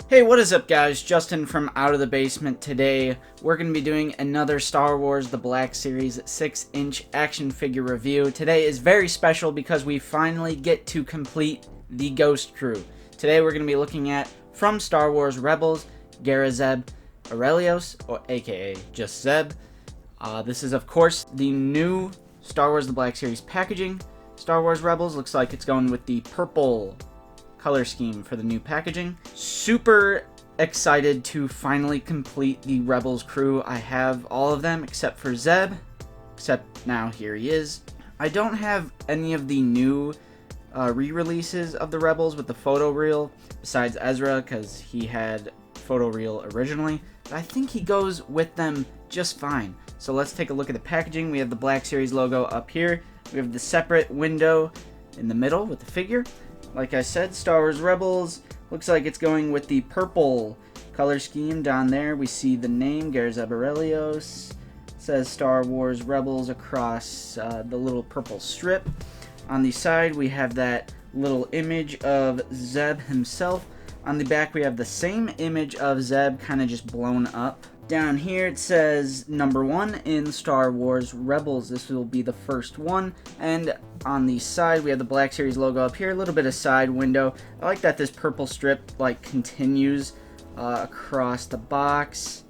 Hey, what is up guys? Justin from Out of the Basement. Today we're going to be doing another Star Wars The Black Series 6-inch action figure review. Today is very special because we finally get to complete the Ghost Crew. Today we're going to be looking at, from Star Wars Rebels, Garazeb Orrelios, or aka just Zeb. This is of course the new Star Wars The Black Series packaging. Star Wars Rebels looks like it's going with the purple color scheme for the new packaging. Super excited to finally complete the Rebels crew. I have all of them except for Zeb, except now here he is. I don't have any of the new re-releases of the Rebels with the photo reel besides Ezra because he had photo reel originally, but I think he goes with them just fine. So let's take a look at the packaging. We have the Black Series logo up here. We have the separate window in the middle with the figure. Like I said, Star Wars Rebels looks like it's going with the purple color scheme. Down there we see the name Garazeb Orrelios. It says Star Wars Rebels across the little purple strip. On the side we have that little image of Zeb himself. On the back we have the same image of Zeb kind of just blown up. Down here it says number 1 in Star Wars Rebels. This will be the first one. And on the side we have the Black Series logo up here, a little bit of side window. I like that this purple strip like continues across the box.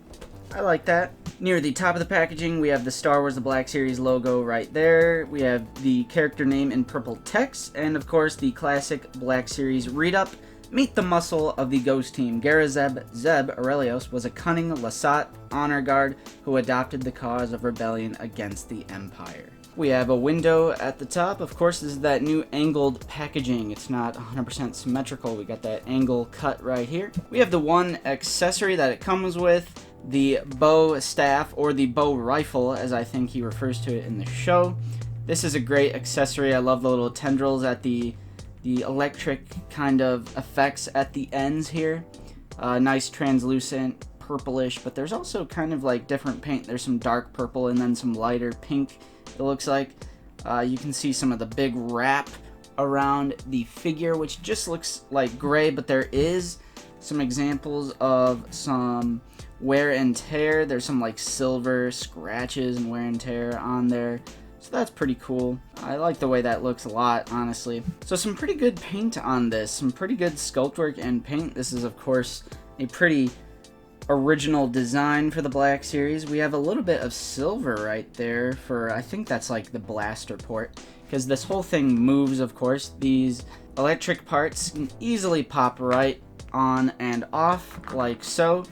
I like that. Near the top of the packaging we have the Star Wars The Black Series logo right there. We have the character name in purple text, and of course the classic Black Series read-up. Meet the muscle of the Ghost Team. Garazeb Zeb Orrelios was a cunning Lasat honor guard who adopted the cause of rebellion against the Empire. We have a window at the top. Of course, this is that new angled packaging. It's not 100% symmetrical. We got that angle cut right here. We have the one accessory that it comes with, the bow staff, or the bow rifle, as I think he refers to it in the show. This is a great accessory. I love the little tendrils at the electric kind of effects at the ends here. Nice translucent purplish, but there's also kind of like different paint. There's some dark purple and then some lighter pink, it looks like. You can see some of the big wrap around the figure, which just looks like gray, but there is some examples of some wear and tear. There's some like silver scratches and wear and tear on there. So that's pretty cool. I like the way that looks a lot, honestly. So some pretty good paint on this. Some pretty good sculpt work and paint. This is, of course, a pretty original design for the Black Series. We have a little bit of silver right there for, I think that's like the blaster port. Because this whole thing moves, of course. These electric parts can easily pop right on and off, like so.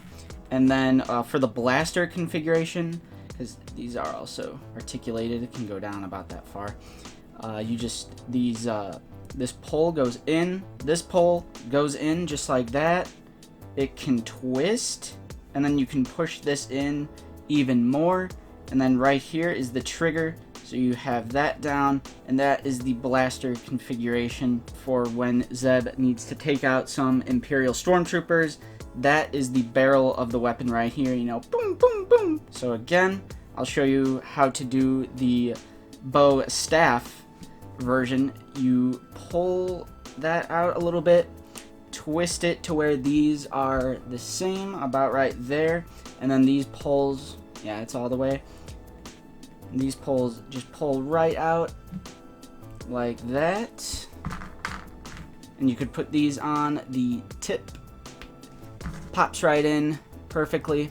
And then for the blaster configuration, because these are also articulated, it can go down about that far. This pole goes in, this pole goes in just like that. It can twist, and then you can push this in even more. And then right here is the trigger, so you have that down, and that is the blaster configuration for when Zeb needs to take out some Imperial Stormtroopers. That is the barrel of the weapon right here, you know, boom, boom, boom. So again, I'll show you how to do the bow staff version. You pull that out a little bit, twist it to where these are the same, about right there, and then these pulls, yeah, it's all the way. And these pulls just pull right out like that. And you could put these on the tip. Pops right in perfectly,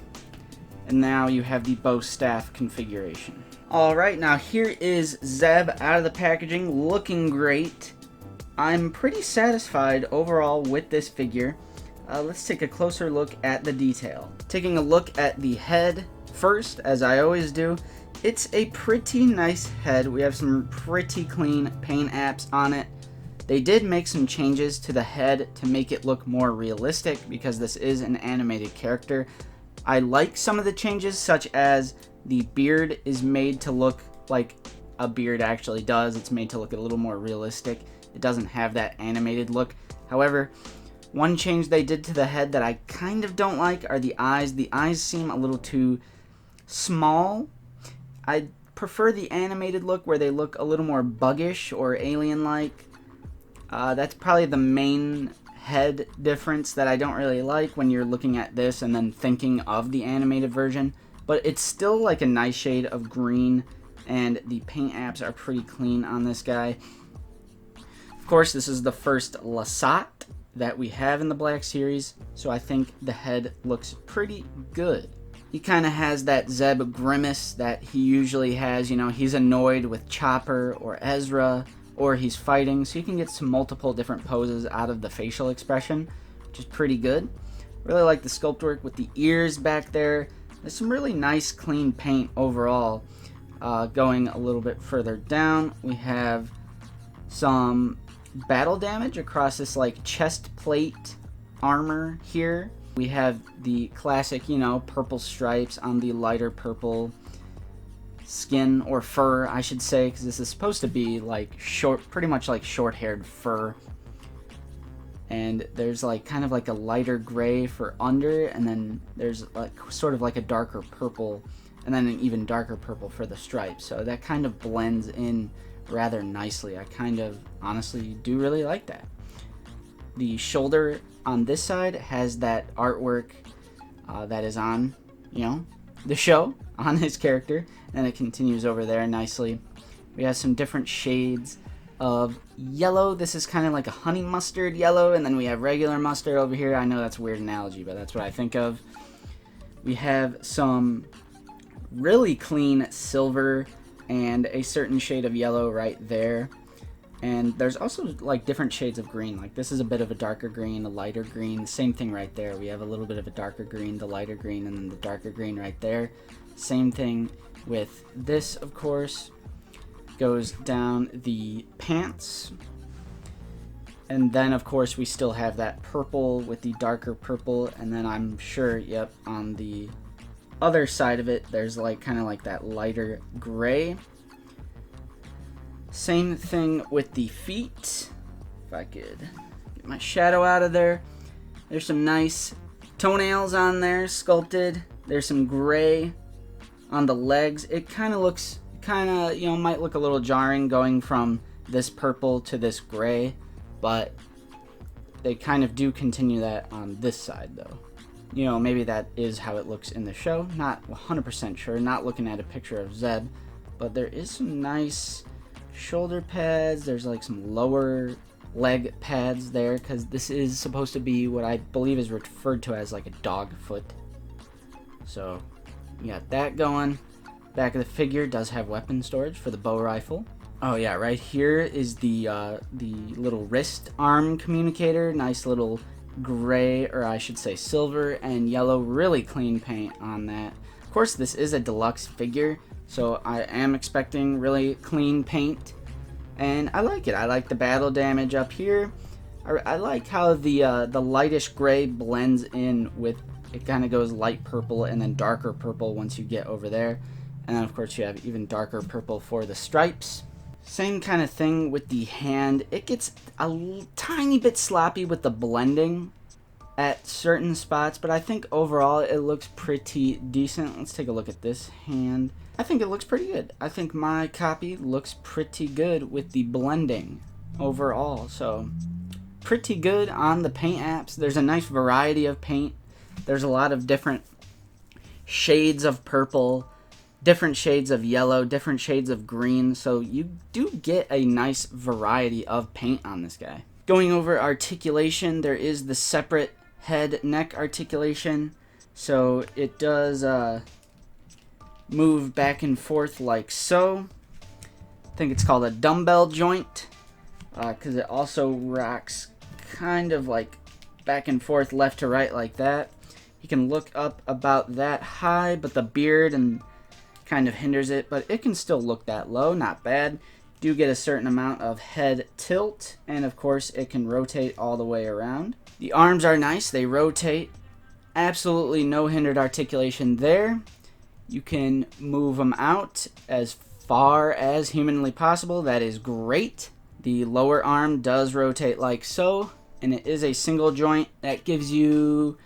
and now you have the bow staff configuration. Alright, now here is Zeb out of the packaging, looking great. I'm pretty satisfied overall with this figure. Let's take a closer look at the detail. Taking a look at the head first, as I always do. It's a pretty nice head. We have some pretty clean paint apps on it. They did make some changes to the head to make it look more realistic because this is an animated character. I like some of the changes, such as the beard is made to look like a beard actually does. It's made to look a little more realistic. It doesn't have that animated look. However, one change they did to the head that I kind of don't like are the eyes. The eyes seem a little too small. I prefer the animated look where they look a little more buggish or alien-like. That's probably the main head difference that I don't really like when you're looking at this and then thinking of the animated version, but it's still like a nice shade of green, and the paint apps are pretty clean on this guy. Of course, this is the first Lasat that we have in the Black Series, so I think the head looks pretty good. He kind of has that Zeb grimace that he usually has. You know, he's annoyed with Chopper or Ezra, or he's fighting, so you can get some multiple different poses out of the facial expression, which is pretty good. Really like the sculpt work with the ears back there. There's some really nice clean paint overall. Going a little bit further down, we have some battle damage across this like chest plate armor here. We have the classic, you know, purple stripes on the lighter purple skin, or fur, I should say, because this is supposed to be like pretty much like short-haired fur. And there's like kind of like a lighter gray for under, and then there's like sort of like a darker purple, and then an even darker purple for the stripes. So that kind of blends in rather nicely. I kind of honestly do really like that. The shoulder on this side has that artwork that is on, you know, the show, on his character, and it continues over there nicely. We have some different shades of yellow. This is kind of like a honey mustard yellow, and then we have regular mustard over here. I know that's a weird analogy, but that's what I think of. We have some really clean silver and a certain shade of yellow right there. And there's also like different shades of green. Like this is a bit of a darker green, a lighter green. Same thing right there. We have a little bit of a darker green, the lighter green, and then the darker green right there. Same thing with this, of course. Goes down the pants. And then, of course, we still have that purple with the darker purple. And then I'm sure, yep, on the other side of it, there's like kind of like that lighter gray. Same thing with the feet. If I could get my shadow out of there. There's some nice toenails on there, sculpted. There's some gray on the legs. It kind of looks, you know, might look a little jarring going from this purple to this gray, but they kind of do continue that on this side though. You know, maybe that is how it looks in the show. Not 100% sure, not looking at a picture of Zeb, but there is some nice shoulder pads. There's like some lower leg pads there, because this is supposed to be what I believe is referred to as like a dog foot. So you got that going. Back of the figure does have weapon storage for the bow rifle. Oh yeah, right here is the little wrist arm communicator. Nice little gray, or I should say silver and yellow, really clean paint on that. Of course, this is a deluxe figure, so I am expecting really clean paint, and I like it. I like the battle damage up here. I like how the lightish gray blends in with, it kind of goes light purple and then darker purple once you get over there. And then of course you have even darker purple for the stripes. Same kind of thing with the hand. It gets a tiny bit sloppy with the blending at certain spots, but I think overall it looks pretty decent. Let's take a look at this hand. I think it looks pretty good. I think my copy looks pretty good with the blending overall. So pretty good on the paint apps. There's a nice variety of paint. There's a lot of different shades of purple, different shades of yellow, different shades of green, so you do get a nice variety of paint on this guy. Going over articulation, there is the separate head neck articulation, so it does move back and forth like so. I think it's called a dumbbell joint, because it also rocks kind of like back and forth left to right like that. You can look up about that high, but the beard and kind of hinders it, but it can still look that low, not bad. Do get a certain amount of head tilt, and of course it can rotate all the way around. The arms are nice, they rotate. Absolutely no hindered articulation there. You can move them out as far as humanly possible. That is great. The lower arm does rotate like so, and it is a single joint. That gives you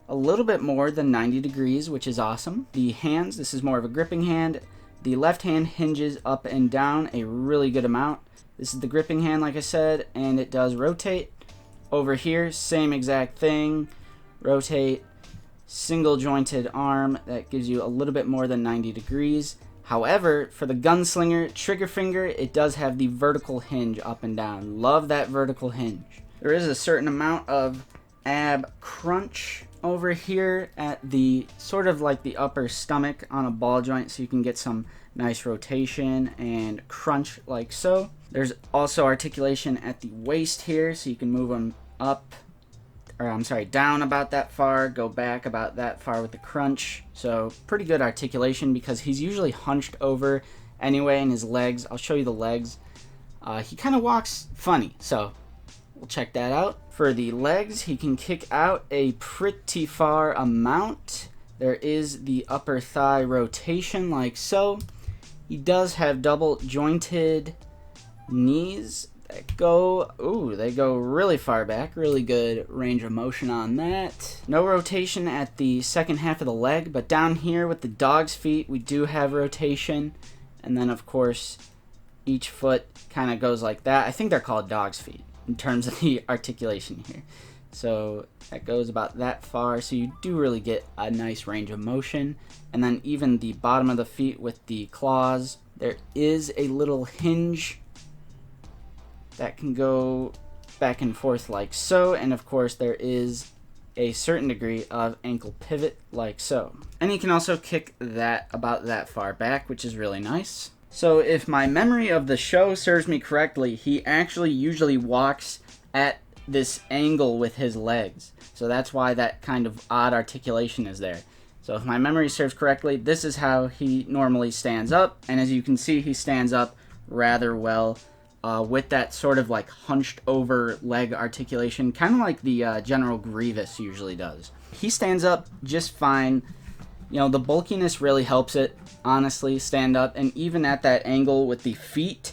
a little bit more than 90 degrees, which is awesome. The hands, this is more of a gripping hand. The left hand hinges up and down a really good amount. This is the gripping hand, like I said, and it does rotate. Over here, same exact thing. Rotate, single jointed arm. That gives you a little bit more than 90 degrees. However, for the gunslinger trigger finger, it does have the vertical hinge up and down. Love that vertical hinge. There is a certain amount of ab crunch over here at the sort of like the upper stomach on a ball joint, so you can get some nice rotation and crunch like so. There's also articulation at the waist here, so you can move them up, or I'm sorry, down about that far, go back about that far with the crunch. So pretty good articulation because he's usually hunched over anyway in his legs. I'll show you the legs. He kind of walks funny, so we'll check that out. For the legs, he can kick out a pretty far amount. There is the upper thigh rotation like so. He does have double jointed knees that go, they go really far back. Really good range of motion on that. No rotation at the second half of the leg, but down here with the dog's feet, we do have rotation. And then, of course, each foot kind of goes like that. I think they're called dog's feet in terms of the articulation here. So that goes about that far, so you do really get a nice range of motion. And then even the bottom of the feet with the claws, there is a little hinge that can go back and forth like so, and of course there is a certain degree of ankle pivot like so. And you can also kick that about that far back, which is really nice. So if my memory of the show serves me correctly, he actually usually walks at this angle with his legs. So that's why that kind of odd articulation is there. So if my memory serves correctly, this is how he normally stands up. And as you can see, he stands up rather well with that sort of like hunched over leg articulation, kind of like the General Grievous usually does. He stands up just fine. You know, the bulkiness really helps it, honestly, stand up. And even at that angle with the feet,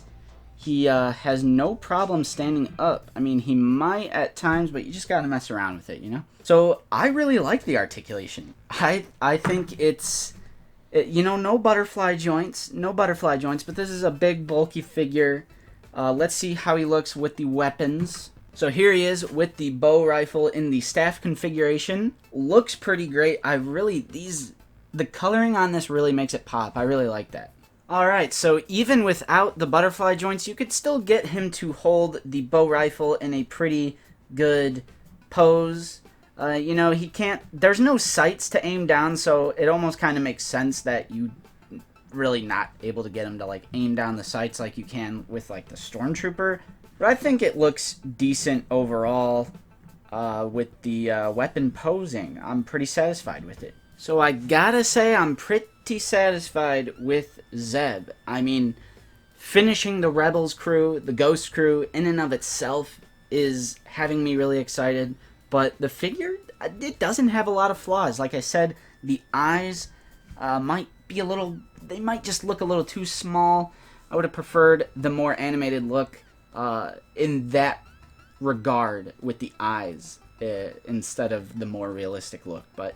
he has no problem standing up. I mean, he might at times, but you just got to mess around with it, you know? So I really like the articulation. I think it's, you know, no butterfly joints, but this is a big, bulky figure. Let's see how he looks with the weapons. So here he is with the bow rifle in the staff configuration. Looks pretty great. The coloring on this really makes it pop. I really like that. Alright, so even without the butterfly joints, you could still get him to hold the bow rifle in a pretty good pose. You know, there's no sights to aim down, so it almost kind of makes sense that you really not able to get him to like aim down the sights like you can with like the Stormtrooper. But I think it looks decent overall with the weapon posing. I'm pretty satisfied with it. So I gotta say I'm pretty satisfied with Zeb. I mean, finishing the Rebels crew, the Ghost crew, in and of itself is having me really excited. But the figure, it doesn't have a lot of flaws. Like I said, the eyes might be they might just look a little too small. I would have preferred the more animated look in that regard with the eyes instead of the more realistic look. But,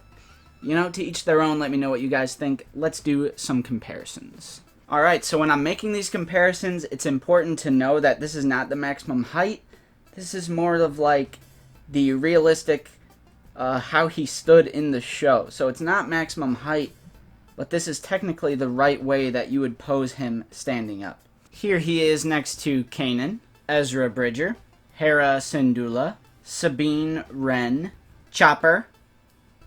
you know, to each their own. Let me know what you guys think. Let's do some comparisons. Alright, so when I'm making these comparisons, it's important to know that this is not the maximum height. This is more of like the realistic how he stood in the show. So it's not maximum height, but this is technically the right way that you would pose him standing up. Here he is next to Kanan, Ezra Bridger, Hera Syndulla, Sabine Wren, Chopper,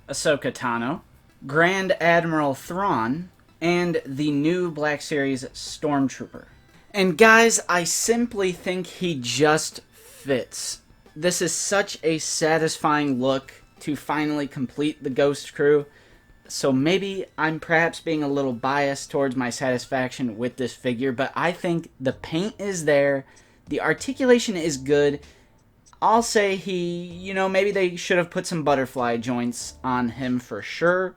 Ahsoka Tano, Grand Admiral Thrawn, and the new Black Series Stormtrooper. And guys, I simply think he just fits. This is such a satisfying look to finally complete the Ghost crew. So maybe I'm perhaps being a little biased towards my satisfaction with this figure, but I think the paint is there, the articulation is good. I'll say maybe they should have put some butterfly joints on him for sure,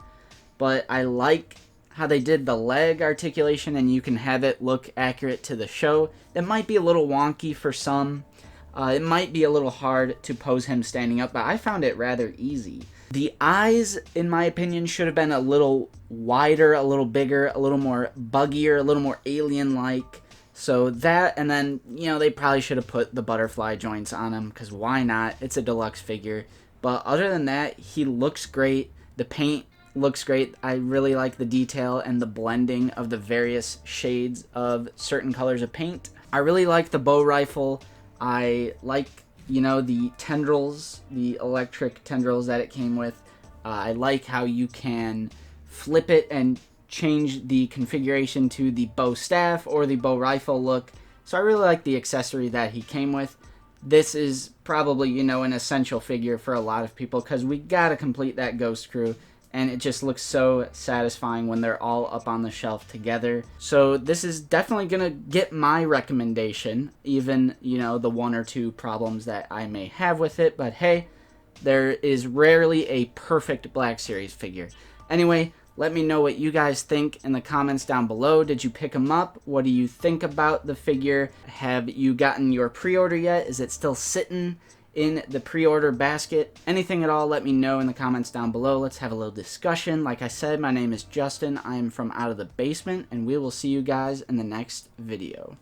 but I like how they did the leg articulation and you can have it look accurate to the show. It might be a little wonky for some. It might be a little hard to pose him standing up, but I found it rather easy. The eyes, in my opinion, should have been a little wider, a little bigger, a little more buggier, a little more alien-like. So that, and then, you know, they probably should have put the butterfly joints on him, because why not? It's a deluxe figure. But other than that, he looks great. The paint looks great. I really like the detail and the blending of the various shades of certain colors of paint. I really like the bow rifle. I like, you know, the tendrils, the electric tendrils that it came with. I like how you can flip it and change the configuration to the bow staff or the bow rifle look. So I really like the accessory that he came with. This is probably, you know, an essential figure for a lot of people because we gotta complete that ghost crew, and it just looks so satisfying when they're all up on the shelf together. So this is definitely gonna get my recommendation, even, you know, the one or two problems that I may have with it, but hey, there is rarely a perfect Black Series figure. Anyway, let me know what you guys think in the comments down below. Did you pick them up? What do you think about the figure? Have you gotten your pre-order yet? Is it still sitting in the pre-order basket? Anything at all, let me know in the comments down below. Let's have a little discussion. Like I said, my name is Justin. I am from Out of the Basement, and we will see you guys in the next video.